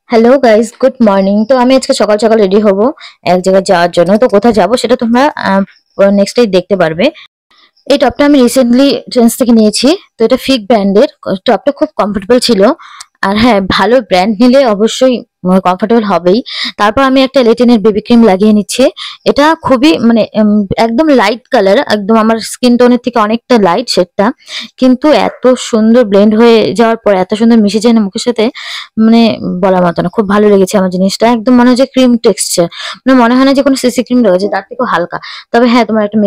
Hello guys, good morning. তো আমি আজকে সকাল সকাল রেডি হব এক জায়গায় যাওয়ার জন্য। তো কোথায় যাব সেটা তোমরা নেক্সট ডে দেখতে পারবে। এই টপটা আমি রিসেন্টলি ট্রেন্ডস থেকে নিয়েছি। তো এটা ফিগ ব্র্যান্ডের। টপটা খুব কমফোর্টেবল ছিল। আর হ্যাঁ, ভালো ব্র্যান্ড নিলে অবশ্যই কমফোর্টেবল হবেই। তারপর আমি একটা এলেটিনের বেবি ক্রিম লাগিয়ে নিচ্ছি। এটা খুবই মানে একদম লাইট কালার, একদম আমার স্কিন টোনের থেকে অনেকটা লাইট শেডটা, কিন্তু এত সুন্দর ব্লেন্ড হয়ে যাওয়ার পর এত সুন্দর মিশে যায় না মুখের সাথে, মানে বলার মতো না। খুব ভালো লেগেছে আমার জিনিসটা। একদম মনে হয় যে ক্রিম টেক্সচার, মানে মনে হয় না যে কোনো সিসি ক্রিম লাগাচ্ছে, তার থেকেও হালকা। তবে হ্যাঁ, তোমার একটা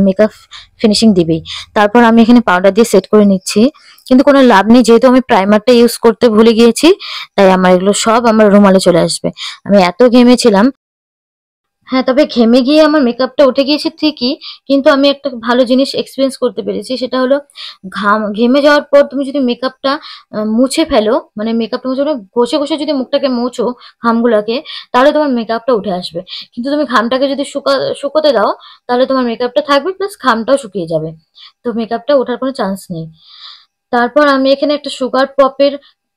মেকআপ ফিনিশিং দিবেই। তারপর আমি এখানে পাউডার দিয়ে সেট করে নিচ্ছি, কিন্তু কোনো লাভ নেই, যেহেতু আমি প্রাইমারটা ইউজ করতে ভুলে গিয়েছি, তাই আমার এগুলো সব আমার রুমালে চলে আসবে। আমি এত ঘেমেছিলাম। হ্যাঁ, তবে ঘেমে গিয়ে আমার মেকআপটা উঠে গিয়েছে ঠিকই, কিন্তু আমি একটা ভালো জিনিস এক্সপিরিয়েন্স করতে পেরেছি। সেটা হলো ঘেমে যাওয়ার পর তুমি যদি মেকআপটা মুছে ফেলো, মানে মেকআপটা মুছে ফেলো, ঘষে ঘষে যদি মুখটাকে মোছো ঘামগুলাকে, তাহলে তোমার মেকআপটা উঠে আসবে। কিন্তু তুমি ঘামটাকে যদি শুকোতে দাও, তাহলে তোমার মেকআপটা থাকবে প্লাস ঘামটাও শুকিয়ে যাবে। তো মেকআপটা ওঠার কোনো চান্স নেই। তারপর আমি এখানে একটা সুগার পপের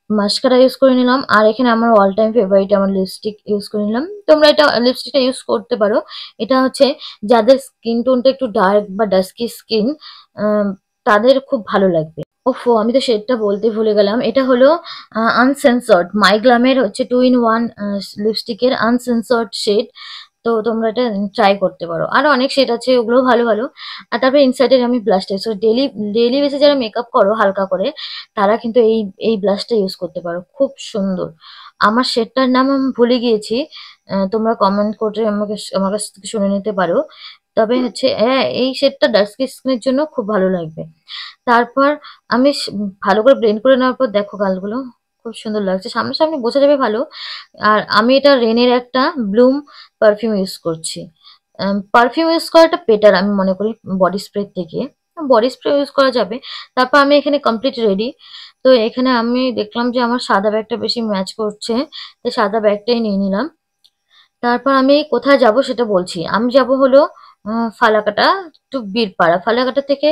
মাস্কারা ইউজ করে নিলাম, আর এখানে আমার অল টাইম ফেভারিট আমার লিপস্টিক ইউজ করে নিলাম। তোমরা এটা লিপস্টিকটা ইউজ করতে পারো। এটা হচ্ছে যাদের স্কিন টোনটা একটু ডার্ক বা ডাস্কি স্কিন, তাদের খুব ভালো লাগবে। ওফো, আমি তো শেডটা বলতে ভুলে গেলাম। এটা হলো আনসেন্সর্ড, মাইগ্লামের হচ্ছে 2 in 1 লিপস্টিকের আনসেন্সর্ড শেড। তো তোমরা এটা ট্রাই করতে পারো। আরো অনেক শেড আছে, ওগুলো ভালো ভালো। আর তারপরে ইনসাইডের আমি ব্লাশটা ইউজ করি। ডেলি ডেলি বেসে যারা মেকআপ করো হালকা করে, তারা কিন্তু এই ব্লাশটা ইউজ করতে পারো, খুব সুন্দর। আমার শেডটার নাম আমি ভুলে গিয়েছি। তোমরা কমেন্ট করে আমার কাছ থেকে শুনে নিতে পারো। তবে হচ্ছে হ্যাঁ, এই শেডটা ডার্ক স্কিনের জন্য খুব ভালো লাগবে। তারপর আমি ভালো করে ব্লেন্ড করে নেওয়ার পর দেখো গালগুলো খুব সুন্দর লাগছে, সামনাসামনি বোঝা যাবে ভালো। আর আমি এটা রেনের একটা ব্লুম পারফিউম ইউজ করছি। পারফিউম ইউজ করাটা বেটার আমি মনে করি বডি স্প্রে থেকে। বডি স্প্রে ইউজ করা যাবে। তারপর আমি এখানে কমপ্লিট রেডি। তো এখানে আমি দেখলাম যে আমার সাদা ব্যাগটা বেশি ম্যাচ করছে, তো সাদা ব্যাগটাই নিয়ে নিলাম। তারপর আমি কোথায় যাব সেটা বলছি। আমি যাব হলো ফালাকাটা টু বীরপাড়া। ফালাকাটা থেকে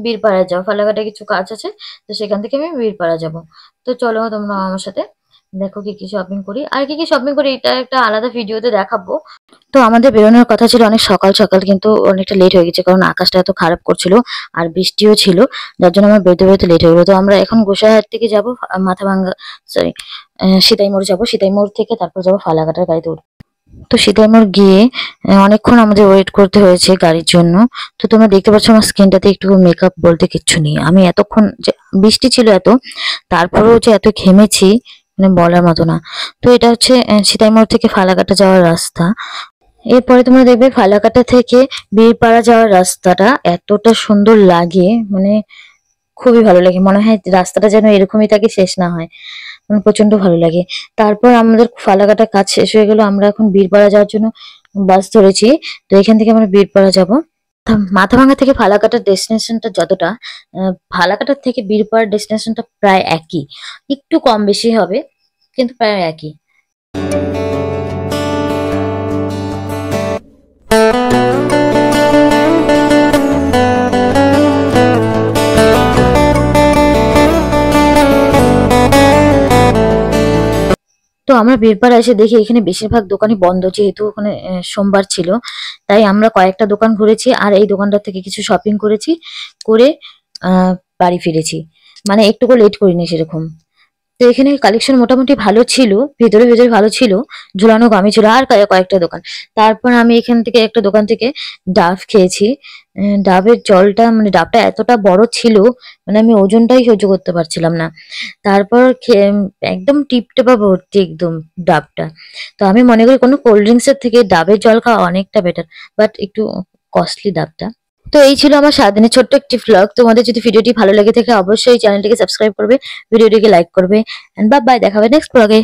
বীরপাড়ায় যাবো, ফালাকাটায় কিছু কাজ আছে, তো সেখান থেকে আমি বীরপাড়া যাব। তো চলো তোমরা আমার সাথে দেখো কি কি শপিং করি, আর কি কি শপিং করি এটা একটা আলাদা ভিডিওতে দেখাবো। তো আমাদের বেরোনোর কথা ছিল অনেক সকাল সকাল, কিন্তু অনেকটা লেট হয়ে গেছে, কারণ আকাশটা এত খারাপ করছিল আর বৃষ্টিও ছিল, যার জন্য আমার বেরোতে বেরোতে লেট হয়ে গেলো। তো আমরা এখন গোসাইহাট থেকে যাবো মাথাভাঙ্গা, সরি, সিতাই মোড় যাবো। সিতাই মোড় থেকে তারপর যাবো ফালাকাটার গাড়িতে উঠবো। তো সীতাইমোড় গিয়ে অনেকক্ষণ আমাদের ওয়েট করতে হয়েছে গাড়ির জন্য। তো তোমরা দেখতে পাচ্ছ আমার স্কিনটাতে একটু মেকআপ বলতে কিচ্ছু নেই। আমি এতক্ষণ যে বৃষ্টি ছিল এত, তারপরেও যে এত ঘেমেছি, মানে বলার মতো না। তো এটা হচ্ছে সীতাইমোড় থেকে ফালাকাটা যাওয়ার রাস্তা। এরপরে তোমরা দেখবে ফালাকাটা থেকে বীরপাড়া যাওয়ার রাস্তাটা এতটা সুন্দর লাগে, মানে খুবই ভালো লাগে। মনে হয় রাস্তাটা যেন এরকমই থাকে, শেষ না হয়। মানে প্রচন্ড ভালো লাগে। তারপর আমাদের ফালাকাটা কাজ শেষ হয়ে গেল, আমরা এখন বীরপাড়া যাওয়ার জন্য বাস ধরেছি। তো এখান থেকে আমরা বীরপাড়া যাব। মাথাভাঙ্গা থেকে ফালাকাটার ডেস্টিনেশনটা যতটা, ফালাকাটার থেকে বীরপাড়ার ডেস্টিনেশনটা প্রায় একই, একটু কম বেশি হবে, কিন্তু প্রায় একই। তো আমরা বীরপাড়া এসে দেখি এখানে বেশিরভাগ দোকানই বন্ধ, যেহেতু ওখানে সোমবার ছিল। তাই আমরা কয়েকটা দোকান ঘুরেছি, আর এই দোকানটা থেকে কিছু শপিং করেছি, করে আহ বাড়ি ফিরেছি। মানে একটুকু লেট করিনি সেরকম। তো এখানে কালেকশন মোটামুটি ভালো ছিল, ভেতরে ভেতরে ভালো ছিল, ঝুলানো গামি ছিল, আর কয়েকটা দোকান। তারপর আমি এখান থেকে একটা দোকান থেকে ডাব খেয়েছি। ডাবের জলটা, মানে ডাবটা এতটা বড় ছিল, মানে আমি ওজনটাই সহ্য করতে পারছিলাম না। তারপর একদম টিপটেপা ভর্তি একদম ডাবটা। তো আমি মনে করি কোনো কোল্ড ড্রিঙ্কস এর থেকে ডাবের জল খাওয়া অনেকটা বেটার, বাট একটু কস্টলি ডাবটা। তো এই ছিল আমার সারাদিনের ছোট্ট একটি ভ্লগ। তোমাদের যদি ভিডিওটি ভালো লেগে থাকে অবশ্যই চ্যানেলটিকে সাবস্ক্রাইব করবে, ভিডিওটিকে লাইক করবে। এন্ড বাই বাই, দেখা হবে নেক্সট ভ্লগে।